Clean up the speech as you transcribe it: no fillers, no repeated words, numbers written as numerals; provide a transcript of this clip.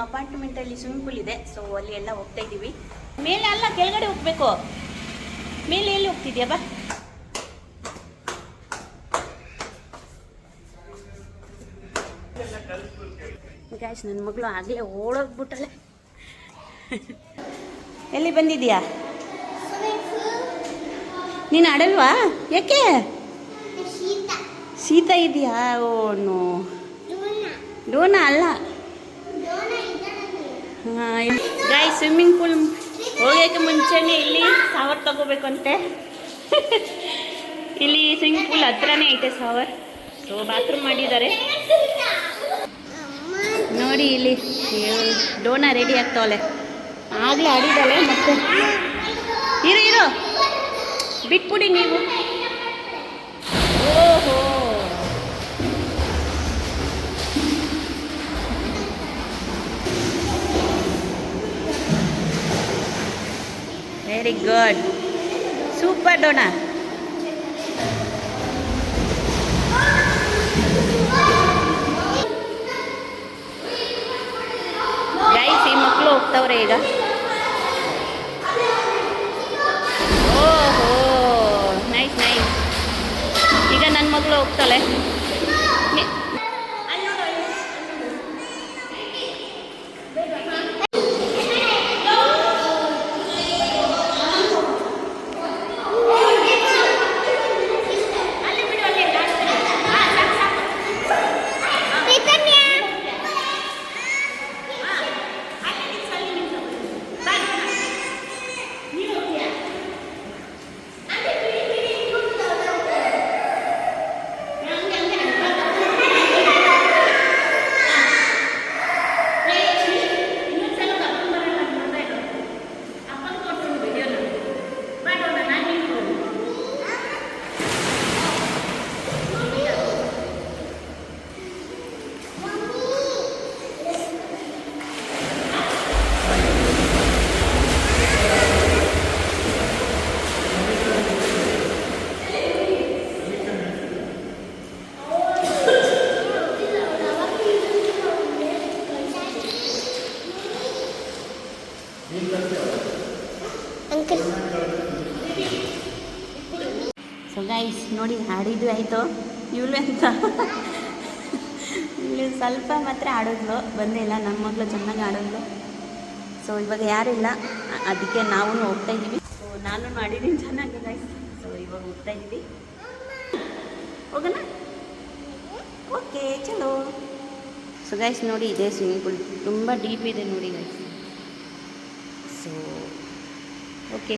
ಅಪಾರ್ಟ್ಮೆಂಟಲ್ಲಿ swimming pool ಇದೆ. So ಅಲ್ಲಿ ಎಲ್ಲ ಹೋಗ್ತಾ ಇದ್ದೀವಿ. ಮೇಲೆ ಅಲ್ಲ, ಕೆಳಗಡೆ ಹೋಗ್ಬೇಕು. ಮೇಲೆ ಎಲ್ಲಿ ಹೋಗ್ತಿದ್ಯಾ ಬಾ. ಗಾಯ್ಸ್, ನನ್ನ ಮಗಳು ಆಗಲೇ ಓಡೋಗ್ಬಿಟ್ಟಳೆ. ಎಲ್ಲಿ ಬಂದಿದ್ಯಾ? ನೀನು ಆಡಲ್ವಾ? ಯಾಕೆ? ಶೀತ ಇದೆಯಾ? ಓ ನೋ, ಡೋನಾ ಅಲ್ಲ. ಗಾಯ್ಸ್, ಸ್ವಿಮ್ಮಿಂಗ್ ಪೂಲ್ ಹೋಗೋಕ್ಕೆ ಮುಂಚೆನೇ ಇಲ್ಲಿ ಶಾವರ್ ತಗೋಬೇಕಂತೆ. ಇಲ್ಲಿ ಸ್ವಿಮ್ಮಿಂಗ್ ಪೂಲ್ ಹತ್ರನೇ ಐತೆ ಶಾವರ್. ಸೊ ಬಾತ್ರೂಮ್ ಮಾಡಿದ್ದಾರೆ ನೋಡಿ. ಇಲ್ಲಿ ಡೋನಾ ರೆಡಿ ಆಗ್ತಾವಳೆ. ಆಗಲೇ ಆಡಿದಾಳೆ. ಮತ್ತೆ ಇರೋ ಬಿಟ್ಬಿಡಿ ನೀವು. ಓಹೋ, very good, super Dona. Guys, ಈ ಮಕ್ಕಳು ಹೋಗ್ತವ್ರೆ ಈಗ. ಓಹೋ, ನೈಸ್ ನೈಸ್. ಈಗ ನನ್ನ ಮಗಳು ಹೋಗ್ತಾಳೆ. ಸೊ ಗೈಸ್ ನೋಡಿ, ಆಡಿದ್ದು ಆಯಿತು. ಇವಳು ಅಂತ ಇವಳು ಸ್ವಲ್ಪ ಮಾತ್ರ ಆಡಿದ್ಲು, ಬಂದೇ ಇಲ್ಲ. ನಮ್ಮ ಮಗಳು ಚೆನ್ನಾಗಿ ಆಡಿದ್ಲು. ಸೊ ಇವಾಗ ಯಾರಿಲ್ಲ, ಅದಕ್ಕೆ ನಾವು ಹೋಗ್ತಾ ಇದ್ದೀವಿ. ಸೊ ನಾನು ಆಡಿದ್ದೀನಿ ಚೆನ್ನಾಗಿ ಗೈಸ್. ಸೊ ಇವಾಗ ಹೋಗ್ತಾ ಇದ್ದೀವಿ. ಹೋಗೋಣ? ಓಕೆ ಚಲೋ. ಸೊ ಗೈಸ್ ನೋಡಿ, ಇದೆ ಸ್ವಿಮ್ಮಿಂಗ್ ಪೂಲ್. ತುಂಬ ಡೀಪ್ ಇದೆ ನೋಡಿ ಗೈಸ್.